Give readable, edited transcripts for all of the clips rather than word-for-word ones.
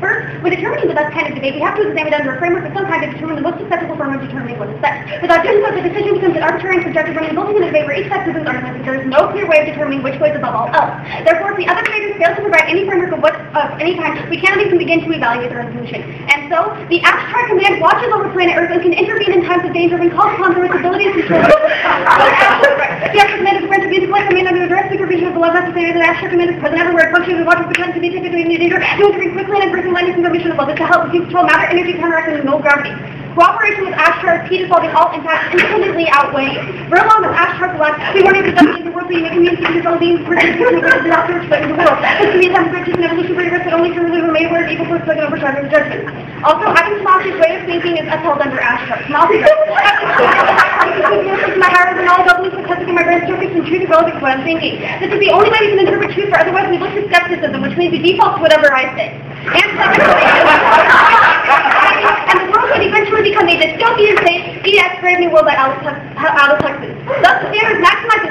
First, when determining the best kind of debate, we have to examine it under a framework of some kind to determine the most acceptable form of determining what is best. Without doing so, the decision becomes an arbitrary and subjective one, resulting in a debate where each side presents arguments, but there is no clear way of determining which way is above all else. Therefore, if the other debaters fail to provide any framework of any kind, we cannot even begin to evaluate the resolution. And so, the abstract command watches over planet Earth and can intervene in times of danger when called upon through its ability to control the abstract command is a branch of music like command under the direct supervision of the love necessary. The abstract command is present everywhere. It functions and watches the time to be taken to any danger, to intervene quickly and in person lightning information above it to help with control matter, energy, counteracting null gravity. Cooperation with abstract key to solving all impacts independently outweigh. Verlon of abstract left, we want to develop the world being a community of all beings producing without search but in the world. This can be a time of an evolution for risk that only truly remain where evil force can overshadow the judgment. Also, Adam Schmalz's way of thinking is upheld under abstract. Schmalz my higher than all doubles with testing my brain circuits and truth relative to what I'm thinking. This is the only way we can interpret truth, for otherwise we look to skepticism, which means we default to whatever I say. And the world would eventually become a dystopian state, EX Brave New World by Aldous Huxley. Thus, the standards maximize the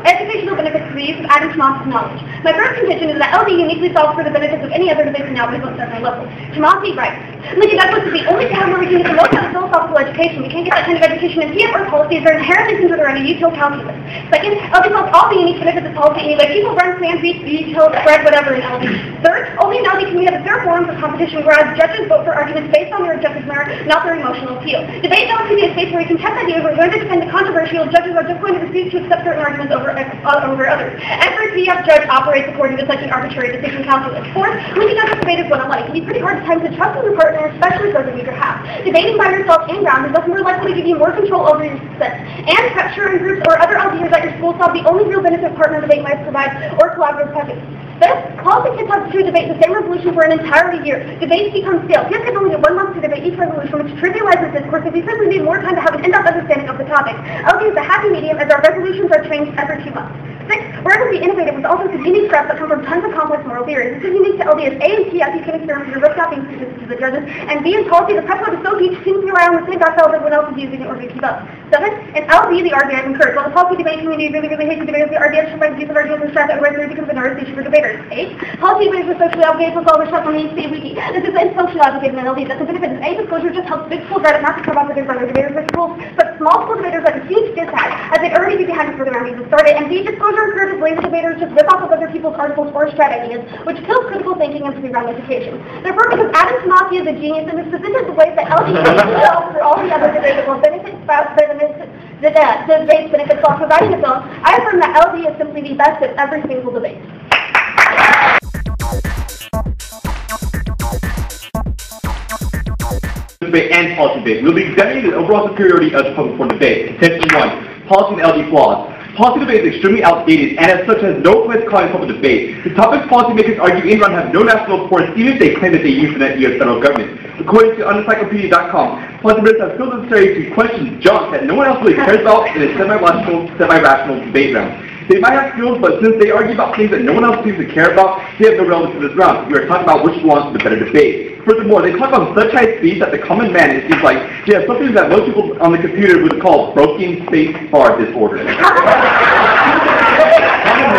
educational benefits for the use of Adam Schmalz's knowledge. My first contention is that LD uniquely solves for the benefits of any other debate now at a certain level. Schmalz writes, Lincoln Douglas is the only time where we can get the most out of philosophical education. We can't get that kind of education in PF or policies that are inherently centered around a util calculus. Second, LD solves all the unique benefits of policy anyway. People run, plan, beat, util, spread, whatever in LD. Third, only in LD can we have a fair forum for competition, whereas judges vote for arguments based on their objective merit, not their emotional appeal. Debate now can be a space where we can test ideas, we're going to defend the controversial, judges are just going to refuse to accept certain arguments over others. Every PF judge operates according to such an arbitrary decision calculus. Fourth, Lincoln Douglas debate is one alike. It can be pretty hard at times to trust in your partner, especially for the weaker half. Debating by yourself and ground is thus more likely to give you more control over your success. And pressure in groups or other LDers at your school solve the only real benefit partner debate might provide, or collaborative practice. Fifth, policy kids have to debate the same resolution for an entire year. Debates become stale. Kids can only get 1 month to debate each resolution, which trivializes discourse if we simply need more time to have an in-depth understanding of the topic. LD is a happy medium as our resolutions are changed every 2 months. Six, we're able to be innovative with all sorts of unique threats that come from tons of complex moral theories. This is unique to LD as A and T, as you can experiment with your risk-stopping statistics to the judges, and B in policy, the prep load is so deep, students can rely on the same backfell that everyone else is using in order to keep up. Seven, in LD, the RDIs encourage. While the policy debate community really hates the debaters, the RDIs should find use of arguments and stress that regularly becomes an artist issue for debaters. Eight, policy debaters are socially obligated to follow stuff on the HC wiki. This is socially obligated in LD. That's the benefit is A, disclosure just helps big schools write up massive provocative for their debaters with schools, but small school debaters like a huge disadvantage, as they'd already be behind before the round even started. And B, disclosure encourages lazy debaters just rip off of other people's articles or strat ideas, which kills critical thinking and pre-round education. Therefore, because Adam Schmalz is a genius and has presented the ways that LD itself for all the other debaters will benefit the debate benefits while providing its own, I affirm that LD is simply the best of every single debate. Debate and policy debate. We'll be examining the overall superiority of the public for debate. Contention 1. Policy and LD flaws. Policy debate is extremely outdated and as such has no place to call in public debate. The topics policymakers argue in round have no national importance even if they claim that they use the U.S. federal government. According to unencyclopedia.com, policy debaters have skills necessary to question junk that no one else really cares about in a semi-rational debate round. They might have skills, but since they argue about things that no one else seems to care about, they have no relevance to this round. We are talking about which belongs to the better debate. Furthermore, they talk on such high speed that the common man, it seems like, they have something that most people on the computer would call broken space bar disorder.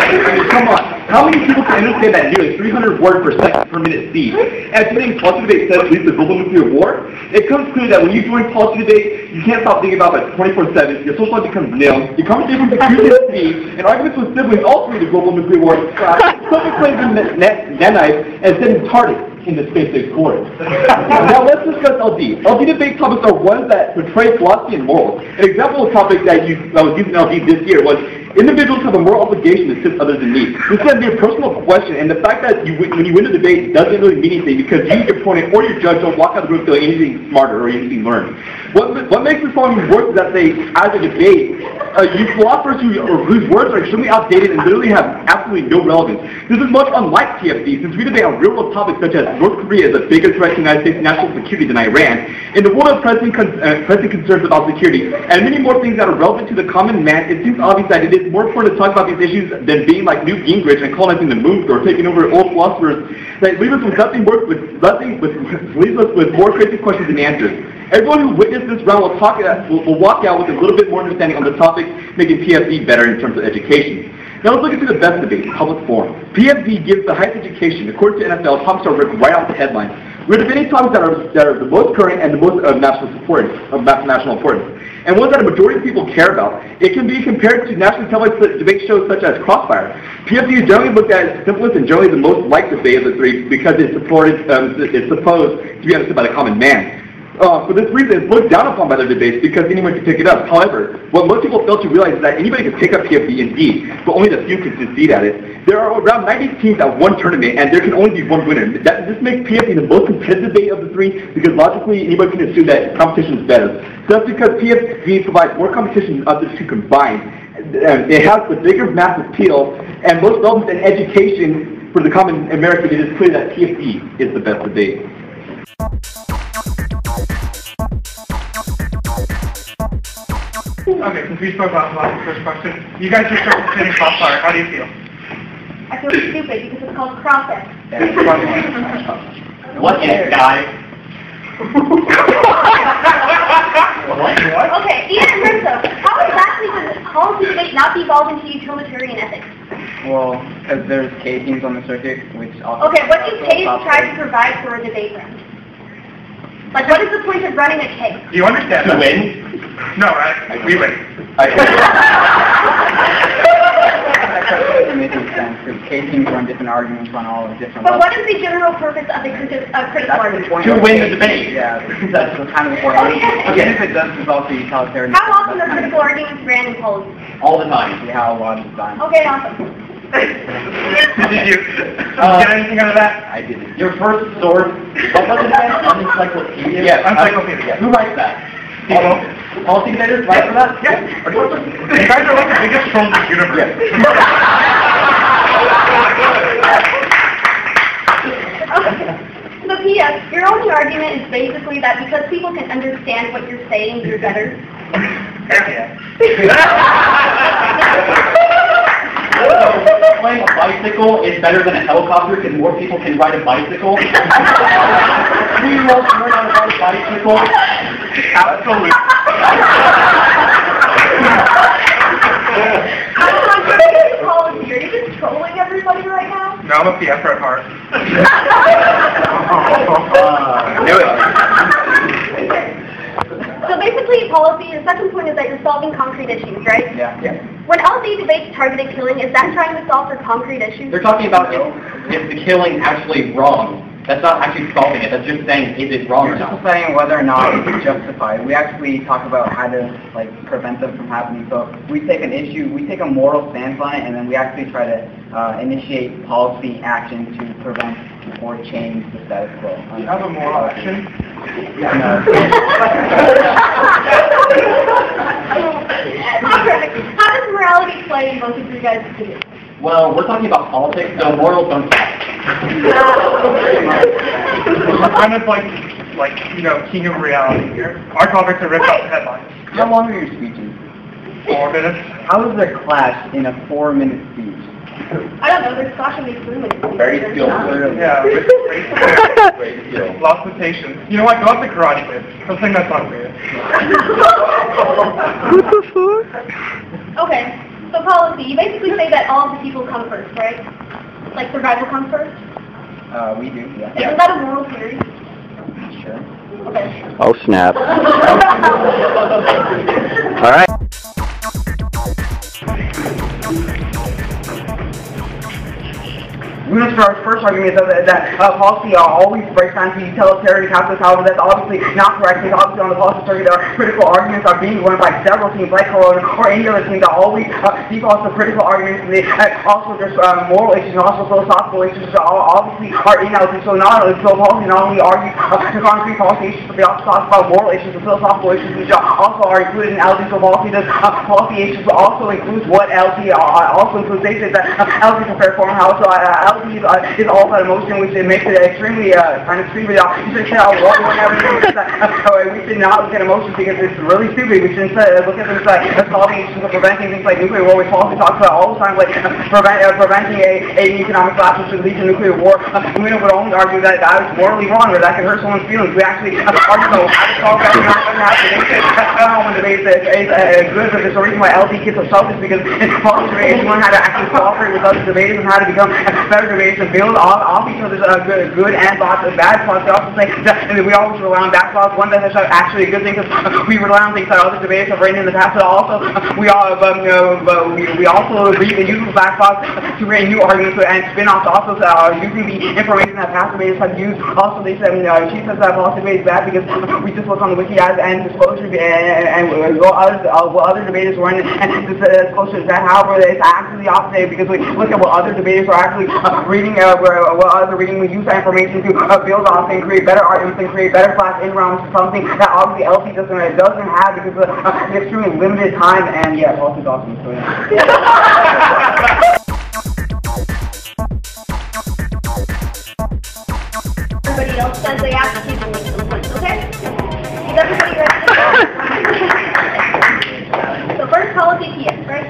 I mean, come on. How many people can understand that nearly 300 words per second per minute speed? As you think policy debate says leads to global nuclear war, it comes clear that when you join policy debate, you can't stop thinking about it 24/7. Your social life becomes nil. Your conversation becomes speed, and arguments with siblings also lead to global nuclear war. Something claims in nanites and sent retarded in the space explored. Now let's discuss LD. LD debate topics are ones that portray philosophy and morals. An example of a topic that was used in LD this year was individuals have a moral obligation to assist others in need. This can be a personal question, and the fact that when you win a debate doesn't really mean anything because you, your opponent, or your judge don't walk out of the room feeling anything smarter or anything learned. What makes this song worse is that they, as a debate, use philosophers whose words are extremely outdated and literally have absolutely no relevance. This is much unlike TFD, since we debate on real-world topics such as North Korea is a bigger threat to the United States national security than Iran, in the world of pressing concerns about security, and many more things that are relevant to the common man, it seems obvious that it is more important to talk about these issues than being like Newt Gingrich and colonizing the moon or taking over old philosophers that leave us with leaves us with more crazy questions than answers. Everyone who witnessed this round will walk out with a little bit more understanding on the topic, making PFD better in terms of education. Now let's look into the best debate, public forum. PFD gives the highest education. According to NFL, topics are ripped right off the headlines. We're debating topics that are the most current and the most of national importance, and ones that a majority of people care about. It can be compared to nationally televised debate shows such as Crossfire. PFD is generally looked at as the simplest and generally the most liked debate of the three because it's supposed to be understood by the common man. For this reason, it's looked down upon by their debates because anyone can pick it up. However, what most people fail to realize is that anybody can pick up PFD indeed, but only the few can succeed at it. There are around 90 teams at one tournament, and there can only be one winner. This makes PFD the most competitive debate of the three because logically anybody can assume that competition is better. So that's because PFD provides more competition than others two combined. It has the bigger mass appeal and most relevant in education for the common American. It is clear that PFD is the best debate. Okay, since we spoke about the first question, you guys just started spinning Crossfire. How do you feel? I feel stupid because it's called CrossFit. What is, guys? What? Okay, Ian and Renzo, how exactly does policy debate not devolve into utilitarian ethics? Well, because there's K teams on the circuit, which also... Okay, what do Ks try to provide for a debate round? Like, what is the point of running a K? Do you understand? To win? No, right? We win. That doesn't make any sense, because K teams run different arguments on all the different But levels. what is the general purpose of a critical argument? To win the debate. Yeah, that's the kind of the point. Okay. Even if it does develop the utilitarian... How often are critical arguments ran in policy? All the time. Yeah, a lot of the time. Okay, awesome. Did you get anything out of that? I didn't. Your first source, what was it again? Encyclopedia? Yeah, encyclopedia. Who writes that? Policy debaters write for that? Yeah. You guys are like the biggest trolls in the universe. So P.S., your only argument is basically that because people can understand what you're saying, you're better. Flying a bicycle is better than a helicopter because more people can ride a bicycle. Do you want to learn how to ride a bicycle? Absolutely. Are you just trolling everybody right now? No, I'm a PFer at heart. Knew it. So basically, policy, the second point is that you're solving concrete issues, right? Yeah. When LD debates targeted killing, is that trying to solve for concrete issues? They're talking about is the killing actually wrong. That's not actually solving it. That's just saying, is it wrong or You're not? just saying whether or not it's justified. We actually talk about how to prevent them from happening. So we take an issue, we take a moral stance on it, and then we actually try to initiate policy action to prevent or change the status quo. You have a moral action? Yeah, no. Alright, how does morality play in both of you guys' opinions? Well, we're talking about politics, so morals don't count. I'm kind of like king of reality here. Our topics are ripped off the headlines. How long are your speeches? 4 minutes. How is there clash in a 4-minute speech? I don't know, there's Sasha makes room in it. Very skilled. Yeah, Great skill. lots of patience. You know what? Go out the karate kid. Something that's not weird. Okay, so policy, you basically say that all of the people come first, right? Like survival comes first? We do, yeah. Isn't that a moral theory? Sure. Okay. Oh, snap. All right. our first argument is that policy always breaks down to utilitarian capitalist. However, that's obviously not correct, because obviously on the policy circuit, critical arguments are being won by several teams like Corona or any other team that always defaults to critical arguments. And also there's moral issues and also philosophical issues that obviously are in LD. So policy not only argues the concrete policy issues, but they also talk about moral issues and philosophical issues, which also are included in LD. So policy does policy issues also includes what LD also includes. They say that LD is a fair form house. So LD is all about emotion, which makes it extremely we should not look at emotions because it's really stupid. We should instead look at things like solving issues or preventing things like nuclear war, which policy talks about all the time, like preventing an economic collapse which would lead to nuclear war. We would only argue that that is morally wrong or that could hurt someone's feelings. We actually argue about how to solve that. When debate is good, but there's a reason why LD gets so selfish, because in policy debates, you learn how to actually cooperate with other debaters and how to become better debaters and build off each other's good and thoughts and bad thoughts. They also say that we always rely on back thoughts. One that's actually a good thing, because we rely on things that other debaters have written in the past. But also, we also read the usual back thoughts to create new arguments and spin-offs. Also, using the information that past debaters have used. Also, they said, she says that policy debate is bad because we just look on the wiki and disclosure and what other debaters were in, and disclosure is bad. However, it's actually the opposite, because we look at what other debaters are actually reading, what other reading. We use that information to build off and create better arguments and create better class in-rounds, something that obviously LP doesn't have because of the extremely limited time. And yeah, policy is awesome. So yeah. Everybody else says they have to keep them some points, okay? Is everybody ready? So first, policy TS, right?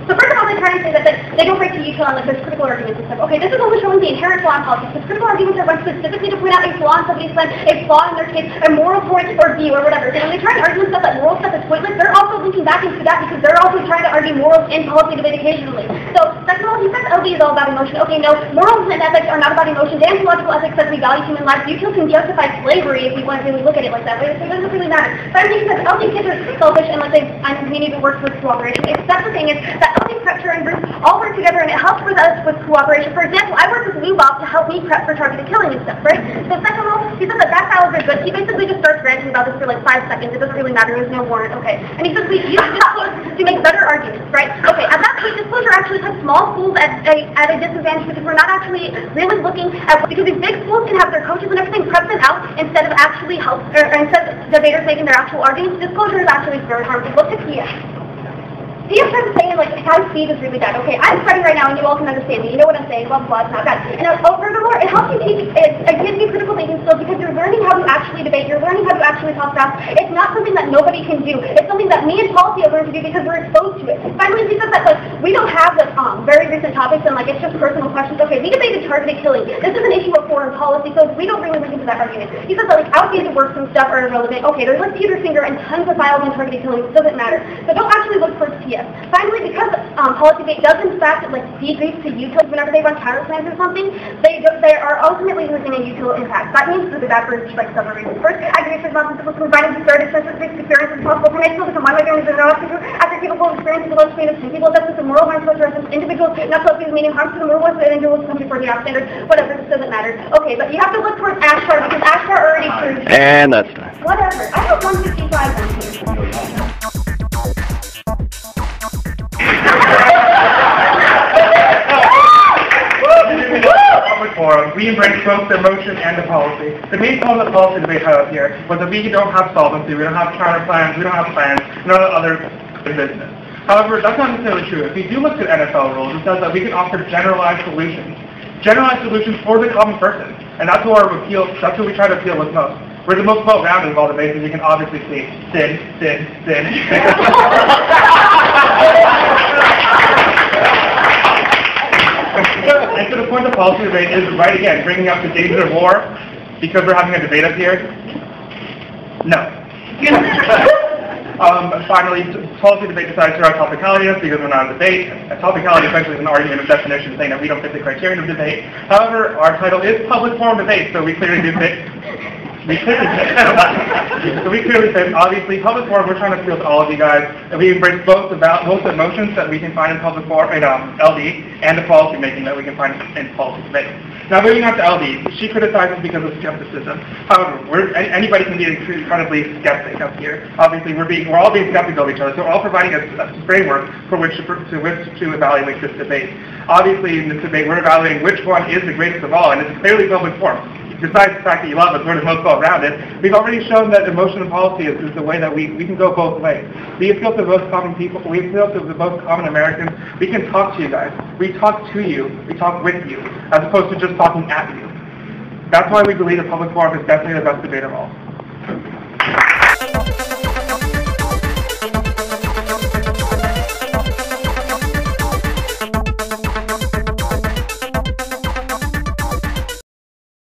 So first of all, they're trying to say that they don't break the util on like there's critical arguments and stuff. Okay, this is only showing the inherent flaw in politics. Because critical arguments are run specifically to point out a flaw in somebody's plan, a flaw in their case, a moral point or view or whatever. So when they try to argue stuff that moral stuff is pointless, they're also linking back into that because they're also trying to argue morals in policy debate occasionally. So second of all, he says LD is all about emotion. Okay, no, morals and ethics are not about emotion. Deontological ethics says we value human life. Util can justify slavery if you want to really look at it like that. But it doesn't really matter. Finally, he says LD kids are selfish and like they need to work for cooperation. Except the thing is that LD prep and groups all work together and it helps with us with cooperation. For example, I work with Lubov to help me prep for targeted killing and stuff, right? So second of all, he says that backfiles are good. He basically just starts ranting about this for like 5 seconds. It doesn't really matter. There's no warrant, okay? And he says we use disclosure to make better arguments, right? Okay, at that point, disclosure actually puts small schools at a disadvantage because we're not actually really looking at, because these big schools can have their coaches and everything prep them out instead of actually instead of debaters making their actual arguments. Disclosure is actually very harmful. Look at TS. TS starts saying, like, high speed is really bad. Okay, I'm studying right now and you all can understand me. You know what I'm saying, blah, blah, blah, it's not bad. And furthermore, it helps you teach, it gives you critical thinking skills because you're learning how to actually debate, you're learning how to actually talk fast. It's not something that nobody can do. It's something that me and policy have learned to do because we're exposed to it. Finally, he says that, like, we don't have the very recent topics and, like, it's just personal questions. Okay, we debated targeted killing. This is an issue of foreign policy, so we don't really link into that argument. He says that, like, outdated works and stuff are irrelevant. Okay, there's, like, Peter's finger and tons of files on targeted killing. It doesn't matter. So don't actually look towards TS. Finally, because policy debate does in fact like debrief to utils whenever they run counter plans or something, they are ultimately losing a util impact. That means that that for like several reasons. First, aggregate responsibility to provide the third extensive experience as possible for people to combine with their after capable experience with those trainers, people that the moral harm to individuals, not so meaning harm to the moral and individuals come before the standard, whatever, this doesn't matter. Okay, but you have to look towards Ashtar because Ashtar already proved. And that's time. Whatever. I put 155 on here. We embrace both the emotion and the policy. The main problem of the policy debate out here was that we don't have solvency, we don't have counter plans, we don't have plans, none of the other business. However, that's not necessarily true. If you do look at NFL rules, it says that we can offer generalized solutions for the common person, and that's what we try to appeal with most. We're the most well-rounded of all the bases. You can obviously see sin. And so the point of policy debate is right again, bringing up the danger of war because we're having a debate up here. No. Finally, policy debate decides who our topicality is because we're not a debate. A topicality essentially is an argument of definition saying that we don't fit the criterion of debate. However, our title is public forum debate, so we clearly do fit. we clearly say, obviously, public forum, we're trying to appeal to all of you guys, and we embrace both the emotions that we can find in public forum, in LD, and the policy making that we can find in policy debate. Now, moving on to LD, she criticizes because of skepticism. However, anybody can be incredibly skeptic up here. Obviously, we're all being skeptical of each other, so we're all providing a framework for which to evaluate this debate. Obviously, in this debate, we're evaluating which one is the greatest of all, and it's clearly public forum. Besides the fact that you love us, we're the most well-rounded, we've already shown that emotion and policy is the way that we can go both ways. We appeal to the most common people, we appeal to the most common Americans, we can talk to you guys, we talk to you, we talk with you, as opposed to just talking at you. That's why we believe the public forum is definitely the best debate of all.